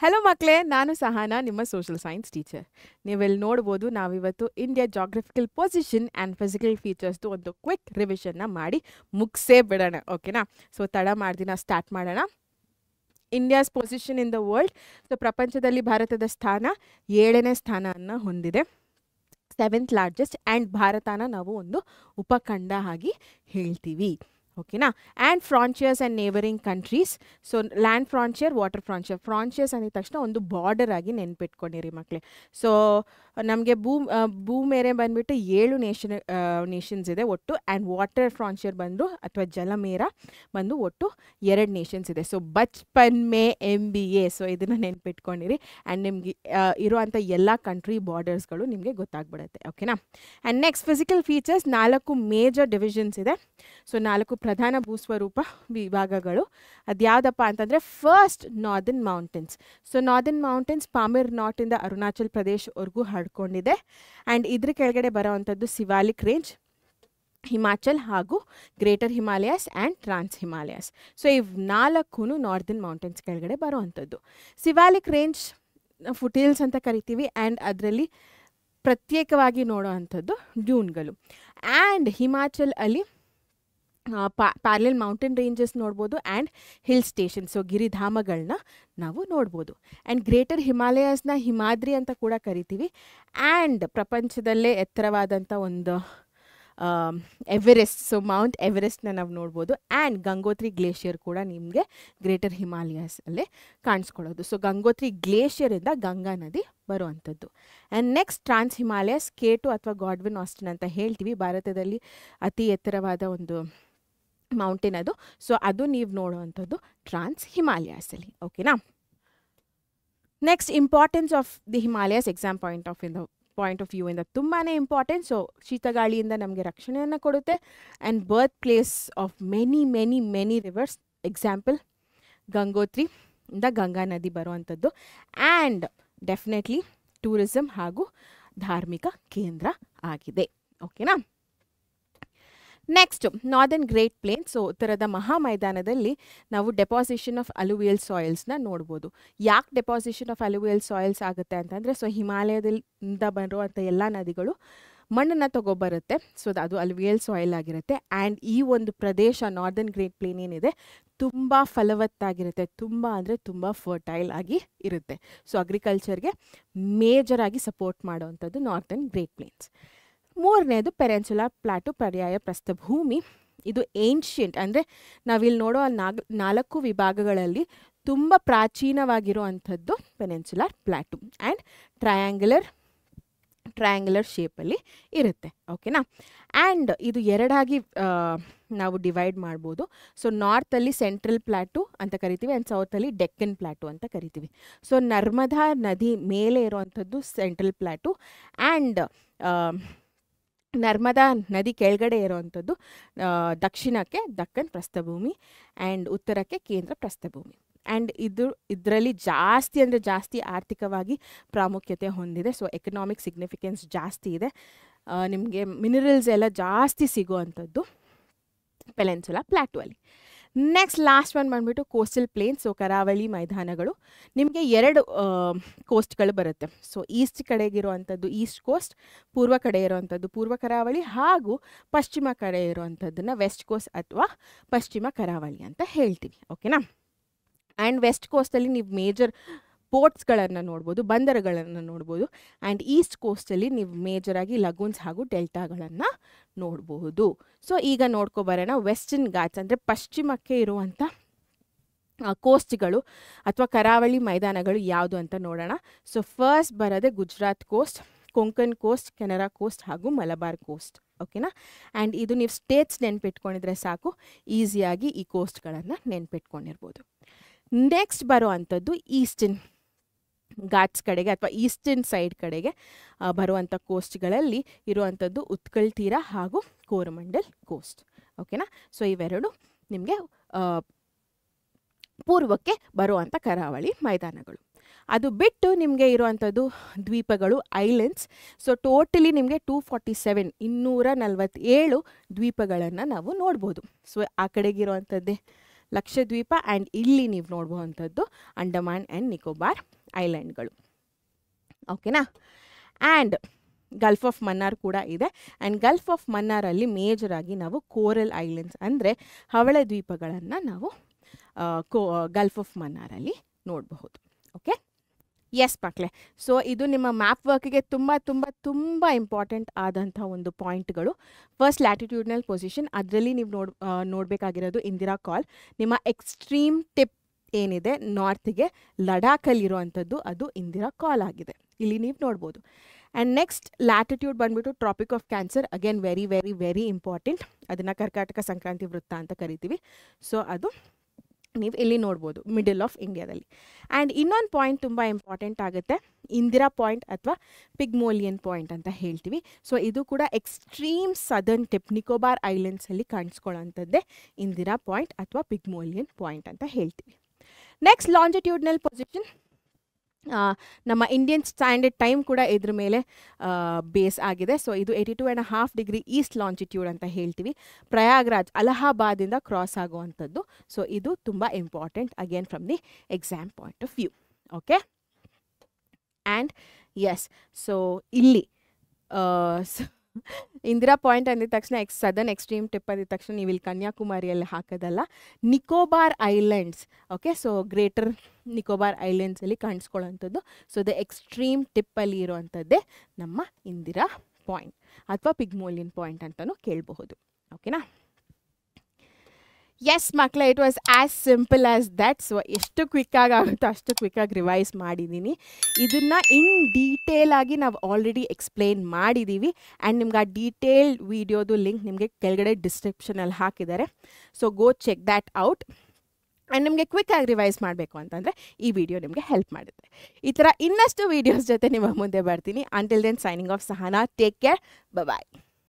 Hello ಮಕ್ಕಳೇ, ನಾನು ಸಹನಾ, ನಿಮ್ಮ ಸೋಷಲ್ ಸೈನ್ಸ್ ಟೀಚರ್. ನೀವಿಲ್ಲಿ ನೋಡ್ಬೋದು, ನಾವಿವತ್ತು India geographical position and physical ಫೀಚರ್ಸ್ದು ಒಂದು ಕ್ವಿಕ್ ರಿವಿಷನ್ನ ಮಾಡಿ ಮುಗಿಸೇ ಬಿಡೋಣ. ಓಕೆನಾ? ಸೊ ತಡ ಮಾಡ್ದಿನ ಸ್ಟಾರ್ಟ್ ಮಾಡೋಣ. India's position in the world. So ಪ್ರಪಂಚದಲ್ಲಿ ಭಾರತದ ಸ್ಥಾನ 7ನೇ ಸ್ಥಾನವನ್ನು ಹೊಂದಿದೆ, 7th ಲಾರ್ಜೆಸ್ಟ್. ಆ್ಯಂಡ್ ಭಾರತನ ನಾವು ಒಂದು ಉಪಖಂಡ ಆಗಿ ಹೇಳ್ತೀವಿ. ಓಕೆನಾ? And frontiers and neighbouring countries. So land frontier, water frontier. Frontiers ಅಂದಿದ ತಕ್ಷಣ ಒಂದು ಬಾರ್ಡರ್ ಆಗಿ ನೆನ್ಪಿಟ್ಕೊಂಡಿರಿ ಮಕ್ಕಳೇ. ಸೊ ನಮಗೆ ಭೂಮೇರೆ ಬಂದುಬಿಟ್ಟು 7 ನೇಷನ್ಸ್ ಇದೆ ಒಟ್ಟು. ಆ್ಯಂಡ್ ವಾಟರ್ ಫ್ರಾಂಚಿಯರ್ ಬಂದು ಅಥವಾ ಜಲಮೇರ ಬಂದು ಒಟ್ಟು 2 ನೇಷನ್ಸ್ ಇದೆ. So Bachpan May MBA. So ಇದನ್ನು ನೆನ್ಪಿಟ್ಕೊಂಡಿರಿ. ಆ್ಯಂಡ್ ನಿಮಗೆ ಇರುವಂಥ ಎಲ್ಲ ಕಂಟ್ರಿ ಬಾರ್ಡರ್ಸ್ಗಳು ನಿಮಗೆ ಗೊತ್ತಾಗ್ಬಿಡುತ್ತೆ. ಓಕೆನಾ? And next physical features, 4 major divisions ಇದೆ. ಸೊ 4 ಪ್ರಧಾನ ಭೂಸ್ವರೂಪ ವಿಭಾಗಗಳು. ಅದ್ಯಾವುದಪ್ಪ ಅಂತಂದರೆ, first northern mountains. So northern mountains Pamir ನಾರ್ಟಿಂದ ಅರುಣಾಚಲ್ ಪ್ರದೇಶವರೆಗೂ ಹರಡ್ಕೊಂಡಿದೆ. ಆ್ಯಂಡ್ ಇದ್ರ ಕೆಳಗಡೆ ಬರೋವಂಥದ್ದು ಸಿವಾಲಿಕ್ ರೇಂಜ್, ಹಿಮಾಚಲ್ ಹಾಗೂ greater Himalayas and trans Himalayas. So ಇವು 4 ನಾರ್ದರ್ನ್ ಮೌಂಟೇನ್ಸ್ ಕೆಳಗಡೆ ಬರೋವಂಥದ್ದು. ಸಿವಾಲಿಕ್ ರೇಂಜ್ ಫುಟಿಲ್ಸ್ ಅಂತ ಕರಿತೀವಿ. ಆ್ಯಂಡ್ ಅದರಲ್ಲಿ ಪ್ರತ್ಯೇಕವಾಗಿ ನೋಡೋ ಅಂಥದ್ದು ಡ್ಯೂನ್ಗಳು. ಆ್ಯಂಡ್ ಹಿಮಾಚಲ್ ಅಲ್ಲಿ ಪ್ಯಾರಲಲ್ ಮೌಂಟೇನ್ ರೇಂಜಸ್ ನೋಡ್ಬೋದು ಆ್ಯಂಡ್ ಹಿಲ್ ಸ್ಟೇಷನ್, ಸೊ ಗಿರಿಧಾಮಗಳನ್ನ ನಾವು ನೋಡ್ಬೋದು. ಆ್ಯಂಡ್ ಗ್ರೇಟರ್ ಹಿಮಾಲಯಾಸ್ನ ಹಿಮಾದ್ರಿ ಅಂತ ಕೂಡ ಕರಿತೀವಿ. ಆ್ಯಂಡ್ ಪ್ರಪಂಚದಲ್ಲೇ ಎತ್ತರವಾದಂಥ ಒಂದು ಎವರೆಸ್ಟ್, ಸೊ ಮೌಂಟ್ ಎವರೆಸ್ಟ್ನ ನಾವು ನೋಡ್ಬೋದು. ಆ್ಯಂಡ್ ಗಂಗೋತ್ರಿ ಗ್ಲೇಷಿಯರ್ ಕೂಡ ನಿಮಗೆ ಗ್ರೇಟರ್ ಹಿಮಾಲಯಾಸಲ್ಲೇ ಕಾಣಿಸ್ಕೊಳ್ಳೋದು. ಸೊ ಗಂಗೋತ್ರಿ ಗ್ಲೇಷಿಯರಿಂದ ಗಂಗಾ ನದಿ ಬರುವಂಥದ್ದು. And next trans Himalayas, K2 ಅಥವಾ ಗಾಡ್ವಿನ್ ಆಸ್ಟಿನ್ ಅಂತ ಹೇಳ್ತೀವಿ. ಭಾರತದಲ್ಲಿ ಅತಿ ಎತ್ತರವಾದ ಒಂದು ಮೌಂಟೇನ್ ಅದು. ಸೊ ಅದು ನೀವು ನೋಡುವಂಥದ್ದು ಟ್ರಾನ್ಸ್ ಹಿಮಾಲಯಾಸಲ್ಲಿ. ಓಕೆನಾ? Next importance of the Himalayas exam point of view ಇಂದ ತುಂಬಾ ಇಂಪಾರ್ಟೆಂಟ್. ಸೊ ಶೀತಗಾಳಿಯಿಂದ ನಮಗೆ ರಕ್ಷಣೆಯನ್ನು ಕೊಡುತ್ತೆ. And birth place of many rivers. Example Gangotri ಇಂದ ಗಂಗಾ ನದಿ ಬರುವಂಥದ್ದು. ಆ್ಯಂಡ್ ಡೆಫಿನೆಟ್ಲಿ ಟೂರಿಸಮ್ ಹಾಗೂ ಧಾರ್ಮಿಕ ಕೇಂದ್ರ ಆಗಿದೆ. ಓಕೆನಾ? Next northern great plain. So ಉತ್ತರದ ಮಹಾ ಮೈದಾನದಲ್ಲಿ ನಾವು ಡೆಪಾಸಿಷನ್ ಆಫ್ ಅಲುವಿಯಲ್ ಸಾಯಿಲ್ಸ್ನ ನೋಡ್ಬೋದು. ಯಾಕೆ ಡೆಪಾಸಿಷನ್ ಆಫ್ ಅಲುವಿಯಲ್ ಸಾಯಿಲ್ಸ್ ಆಗುತ್ತೆ ಅಂತಂದರೆ, ಸೊ ಹಿಮಾಲಯದಿಂದ ಬರುವಂಥ ಎಲ್ಲ ನದಿಗಳು ಮಣ್ಣನ್ನು ತಗೊಬರುತ್ತೆ. ಸೊ ಅದು ಅಲುವಿಯಲ್ ಸಾಯಿಲ್ ಆಗಿರುತ್ತೆ. ಆ್ಯಂಡ್ ಈ ಒಂದು ಪ್ರದೇಶ ನಾರ್ದರ್ನ್ ಗ್ರೇಟ್ ಪ್ಲೇನ್ ಏನಿದೆ ತುಂಬ ಫಲವತ್ತಾಗಿರುತ್ತೆ. ತುಂಬ ಅಂದರೆ ತುಂಬ ಫರ್ಟೈಲ್ ಆಗಿ ಇರುತ್ತೆ. ಸೊ ಅಗ್ರಿಕಲ್ಚರ್ಗೆ ಮೇಜರಾಗಿ ಸಪೋರ್ಟ್ ಮಾಡೋವಂಥದ್ದು ನಾರ್ದರ್ನ್ ಗ್ರೇಟ್ ಪ್ಲೇನ್ಸ್. 3ನೇದು ಪೆನಿನ್ಸುಲಾ ಪ್ಲಾಟು, ಪರ್ಯಾಯ ಪ್ರಸ್ಥಭೂಮಿ. ಇದು ಏನ್ಷಿಯಂಟ್, ಅಂದರೆ ನಾವಿಲ್ಲಿ ನೋಡೋ 4 ವಿಭಾಗಗಳಲ್ಲಿ ತುಂಬ ಪ್ರಾಚೀನವಾಗಿರುವಂಥದ್ದು ಪೆನಿನ್ಸುಲರ್ ಪ್ಲಾಟು. ಆ್ಯಂಡ್ ಟ್ರಯಾಂಗ್ಯುಲರ್ ಶೇಪಲ್ಲಿ ಇರುತ್ತೆ. ಓಕೆನಾ? ಆ್ಯಂಡ್ ಇದು 2ಆಗಿ ನಾವು ಡಿವೈಡ್ ಮಾಡ್ಬೋದು. ಸೊ ನಾರ್ತಲ್ಲಿ ಸೆಂಟ್ರಲ್ ಪ್ಲಾಟು ಅಂತ ಕರಿತೀವಿ. ಆ್ಯಂಡ್ ಸೌತಲ್ಲಿ ಡೆಕ್ಕನ್ ಪ್ಲಾಟು ಅಂತ ಕರಿತೀವಿ. ಸೊ ನರ್ಮದಾ ನದಿ ಮೇಲೆ ಇರುವಂಥದ್ದು ಸೆಂಟ್ರಲ್ ಪ್ಲಾಟು. ಆ್ಯಂಡ್ ನರ್ಮದಾ ನದಿ ಕೆಳಗಡೆ ಇರುವಂಥದ್ದು ದಕ್ಷಿಣಕ್ಕೆ ದಕ್ಕನ್ ಪ್ರಸ್ಥಭೂಮಿ ಆ್ಯಂಡ್ ಉತ್ತರಕ್ಕೆ ಕೇಂದ್ರ ಪ್ರಸ್ಥಭೂಮಿ. ಆ್ಯಂಡ್ ಇದರಲ್ಲಿ ಜಾಸ್ತಿ ಆರ್ಥಿಕವಾಗಿ ಪ್ರಾಮುಖ್ಯತೆ ಹೊಂದಿದೆ. ಸೊ ಎಕನಾಮಿಕ್ ಸಿಗ್ನಿಫಿಕೆನ್ಸ್ ಜಾಸ್ತಿ ಇದೆ. ನಿಮಗೆ ಮಿನರಲ್ಸ್ ಎಲ್ಲ ಜಾಸ್ತಿ ಸಿಗುವಂಥದ್ದು ಪೆನಿನ್ಸುಲಾ ಪ್ಲಾಟು ಅಲ್ಲಿ. ನೆಕ್ಸ್ಟ್ ಲಾಸ್ಟ್ ಒನ್ ಬಂದುಬಿಟ್ಟು ಕೋಸ್ಟಲ್ ಪ್ಲೇನ್ಸ್. ಸೊ ಕರಾವಳಿ ಮೈದಾನಗಳು. ನಿಮಗೆ 2 ಕೋಸ್ಟ್ಗಳು ಬರುತ್ತೆ. ಸೊ ಈಸ್ಟ್ ಕಡೆಗಿರುವಂಥದ್ದು ಈಸ್ಟ್ ಕೋಸ್ಟ್, ಪೂರ್ವ ಕಡೆ ಇರುವಂಥದ್ದು ಪೂರ್ವ ಕರಾವಳಿ, ಹಾಗೂ ಪಶ್ಚಿಮ ಕಡೆ ಇರುವಂಥದ್ದನ್ನು ವೆಸ್ಟ್ ಕೋಸ್ಟ್ ಅಥವಾ ಪಶ್ಚಿಮ ಕರಾವಳಿ ಅಂತ ಹೇಳ್ತೀವಿ. ಓಕೆನಾ? ಆ್ಯಂಡ್ ವೆಸ್ಟ್ ಕೋಸ್ಟಲ್ಲಿ ನೀವು ಮೇಜರ್ ಪೋರ್ಟ್ಸ್ಗಳನ್ನು ನೋಡ್ಬೋದು, ಬಂದರುಗಳನ್ನು ನೋಡ್ಬೋದು. ಆ್ಯಂಡ್ ಈಸ್ಟ್ ಕೋಸ್ಟಲ್ಲಿ ನೀವು ಮೇಜರಾಗಿ ಲಗೂನ್ಸ್ ಹಾಗೂ ಡೆಲ್ಟಾಗಳನ್ನು ನೋಡಬಹುದು. ಸೊ ಈಗ ನೋಡ್ಕೊಬರೋಣ ವೆಸ್ಟರ್ನ್ ಘಾಟ್ಸ್, ಅಂದರೆ ಪಶ್ಚಿಮಕ್ಕೆ ಇರುವಂಥ ಕೋಸ್ಟ್ಗಳು ಅಥವಾ ಕರಾವಳಿ ಮೈದಾನಗಳು ಯಾವುದು ಅಂತ ನೋಡೋಣ. ಸೊ ಫಸ್ಟ್ ಬರೋದೇ Gujarat coast, Konkan coast, Kanara coast ಹಾಗೂ ಮಲಬಾರ್ ಕೋಸ್ಟ್. ಓಕೆನಾ? ಆ್ಯಂಡ್ ಇದು ನೀವು ಸ್ಟೇಟ್ಸ್ ನೆನ್ಪಿಟ್ಕೊಂಡಿದ್ರೆ ಸಾಕು, ಈಸಿಯಾಗಿ ಈ ಕೋಸ್ಟ್ಗಳನ್ನು ನೆನ್ಪಿಟ್ಕೊಂಡಿರ್ಬೋದು. ನೆಕ್ಸ್ಟ್ ಬರೋ ಅಂಥದ್ದು ಈಸ್ಟರ್ನ್ ಘಾಟ್ಸ್ ಕಡೆಗೆ ಅಥವಾ ಈಸ್ಟರ್ನ್ ಸೈಡ್ ಕಡೆಗೆ ಬರುವಂಥ ಕೋಸ್ಟ್ಗಳಲ್ಲಿ ಇರುವಂಥದ್ದು ಉತ್ಕಲ್ ತೀರ ಹಾಗೂ ಕೋರಮಂಡಲ್ ಕೋಸ್ಟ್. ಓಕೆನಾ? ಸೊ ಇವೆರಡು ನಿಮಗೆ ಪೂರ್ವಕ್ಕೆ ಬರುವಂಥ ಕರಾವಳಿ ಮೈದಾನಗಳು. ಅದು ಬಿಟ್ಟು ನಿಮಗೆ ಇರುವಂಥದ್ದು ದ್ವೀಪಗಳು, ಐಲ್ಯಾಂಡ್ಸ್. ಸೊ ಟೋಟಲಿ ನಿಮಗೆ 247 ದ್ವೀಪಗಳನ್ನು ನಾವು ನೋಡ್ಬೋದು. ಸೊ ಆ ಕಡೆಗಿರುವಂಥದ್ದೇ ಲಕ್ಷದ್ವೀಪ ಆ್ಯಂಡ್ ಇಲ್ಲಿ ನೀವು ನೋಡುವಂಥದ್ದು ಅಂಡಮಾನ್ ಆ್ಯಂಡ್ ನಿಕೋಬಾರ್ ಐಲ್ಯಾಂಡ್ಗಳು. ಓಕೆನಾ. ಆ್ಯಂಡ್ ಗಲ್ಫ್ ಆಫ್ ಮನ್ನಾರ್ ಕೂಡ ಇದೆ. ಆ್ಯಂಡ್ ಗಲ್ಫ್ ಆಫ್ ಮನ್ನಾರಲ್ಲಿ ಮೇಜರಾಗಿ ನಾವು ಕೋರಲ್ ಐಲ್ಯಾಂಡ್ಸ್ ಅಂದರೆ ಹವಳ ದ್ವೀಪಗಳನ್ನು ನಾವು ಗಲ್ಫ್ ಆಫ್ ಮನ್ನಾರಲ್ಲಿ ನೋಡಬಹುದು. ಓಕೆ, ಎಸ್ ಮಕ್ಕಳೇ. ಸೊ ಇದು ನಿಮ್ಮ ಮ್ಯಾಪ್ ವರ್ಕಿಗೆ ತುಂಬ ತುಂಬ ತುಂಬ ಇಂಪಾರ್ಟೆಂಟ್ ಆದಂಥ ಒಂದು ಪಾಯಿಂಟ್ಗಳು. ಫಸ್ಟ್ ಲ್ಯಾಟಿಟ್ಯೂಡ್ನಲ್ ಪೊಸಿಷನ್, ಅದರಲ್ಲಿ ನೀವು ನೋಡಬೇಕಾಗಿರೋದು ಇಂದಿರಾ ಕಾಲ್. ನಿಮ್ಮ ಎಕ್ಸ್ಟ್ರೀಮ್ ಟಿಪ್ ಏನಿದೆ ನಾರ್ತ್ಗೆ ಲಡಾಖಲ್ಲಿರುವಂಥದ್ದು ಅದು ಇಂದಿರಾ ಕಾಲ್ ಆಗಿದೆ, ಇಲ್ಲಿ ನೀವು ನೋಡ್ಬೋದು. ಆ್ಯಂಡ್ ನೆಕ್ಸ್ಟ್ ಲ್ಯಾಟಿಟ್ಯೂಡ್ ಬಂದುಬಿಟ್ಟು tropic of cancer, again very very very important. ಅದನ್ನು ಕರ್ನಾಟಕ ಸಂಕ್ರಾಂತಿ ವೃತ್ತ ಅಂತ ಕರಿತೀವಿ. ಸೊ ಅದು ನೀವು ಇಲ್ಲಿ ನೋಡ್ಬೋದು ಮಿಡಲ್ ಆಫ್ ಇಂಡಿಯಾದಲ್ಲಿ. ಆ್ಯಂಡ್ ಇನ್ನೊಂದು ಪಾಯಿಂಟ್ ತುಂಬ ಇಂಪಾರ್ಟೆಂಟ್ ಆಗುತ್ತೆ, ಇಂದಿರಾ ಪಾಯಿಂಟ್ ಅಥವಾ ಪಿಗ್ಮೋಲಿಯನ್ ಪಾಯಿಂಟ್ ಅಂತ ಹೇಳ್ತೀವಿ. ಸೊ ಇದು ಕೂಡ ಎಕ್ಸ್ಟ್ರೀಮ್ ಸದರ್ನ್ ಟಿಪ್ ನಿಕೋಬಾರ್ ಐಲ್ಯಾಂಡ್ಸಲ್ಲಿ ಕಾಣಿಸ್ಕೊಳ್ಳೋಂಥದ್ದೇ ಇಂದಿರಾ ಪಾಯಿಂಟ್ ಅಥವಾ ಪಿಗ್ಮೋಲಿಯನ್ ಪಾಯಿಂಟ್ ಅಂತ ಹೇಳ್ತೀವಿ. ನೆಕ್ಸ್ಟ್ ಲಾಂಜಿಟ್ಯೂಡ್ನಲ್ ಪೊಸಿಷನ್, ನಮ್ಮ ಇಂಡಿಯನ್ ಸ್ಟ್ಯಾಂಡರ್ಡ್ ಟೈಮ್ ಕೂಡ ಇದ್ರ ಮೇಲೆ ಬೇಸ್ ಆಗಿದೆ. ಸೊ ಇದು 82.5 ಡಿಗ್ರಿ ಈಸ್ಟ್ ಲಾಂಜಿಟ್ಯೂಡ್ ಅಂತ ಹೇಳ್ತೀವಿ. ಪ್ರಯಾಗ್ರಾಜ್ ಅಲಹಾಬಾದಿಂದ ಕ್ರಾಸ್ ಆಗುವಂಥದ್ದು. ಸೊ ಇದು ತುಂಬ important again from the exam point of view. Okay, and yes, so ಇಲ್ಲಿ ಇಂದಿರಾ ಪಾಯಿಂಟ್ ಅಂದಿದ ತಕ್ಷಣ ಸದರ್ನ್ ಎಕ್ಸ್ಟ್ರೀಮ್ ಟಿಪ್ ಅಂದಿದ ತಕ್ಷಣ ನೀವು ಇಲ್ಲಿ ಕನ್ಯಾಕುಮಾರಿಯಲ್ಲಿ ಹಾಕೋದಲ್ಲ, Nicobar islands. Okay, so greater Nicobar ಐಲ್ಯಾಂಡ್ಸಲ್ಲಿ ಕಾಣಿಸ್ಕೊಳ್ಳೋವಂಥದ್ದು. ಸೊ ದ ಎಕ್ಸ್ಟ್ರೀಮ್ ಟಿಪ್ಪಲ್ಲಿ ಇರುವಂಥದ್ದೇ ನಮ್ಮ ಇಂದಿರಾ ಪಾಯಿಂಟ್ ಅಥವಾ ಪಿಗ್ಮೋಲಿಯನ್ ಪಾಯಿಂಟ್ ಅಂತಲೂ ಕೇಳಬಹುದು. ಓಕೆನಾ. ಎಸ್ ಮಕ್ಕಳೇ, it was as simple as that. So ಎಷ್ಟು ಕ್ವಿಕ್ಕಾಗಿ ಆಗುತ್ತೋ ಅಷ್ಟು ಕ್ವಿಕ್ಕಾಗಿ ರಿವೈಸ್ ಮಾಡಿದ್ದೀನಿ. ಇದನ್ನು ಇನ್ ಡೀಟೇಲ್ ಆಗಿ ನಾವು ಆಲ್ರೆಡಿ ಎಕ್ಸ್ಪ್ಲೇನ್ ಮಾಡಿದ್ದೀವಿ. ಆ್ಯಂಡ್ ನಿಮ್ಗೆ ಆ ಡೀಟೇಲ್ಡ್ ವಿಡಿಯೋದು ಲಿಂಕ್ ನಿಮಗೆ ಕೆಳಗಡೆ ಡಿಸ್ಕ್ರಿಪ್ಷನಲ್ಲಿ ಹಾಕಿದ್ದಾರೆ. So go check that out. And ನಿಮಗೆ ಕ್ವಿಕ್ಕಾಗಿ ರಿವೈಸ್ ಮಾಡಬೇಕು ಅಂತಂದರೆ ಈ ವಿಡಿಯೋ ನಿಮಗೆ ಹೆಲ್ಪ್ ಮಾಡುತ್ತೆ. ಈ ಥರ ಇನ್ನಷ್ಟು ವೀಡಿಯೋಸ್ ಜೊತೆ ನಿಮ್ಮ ಮುಂದೆ ಬರ್ತೀನಿ. Until then signing off Sahana. Take care, ಬಾಯ್.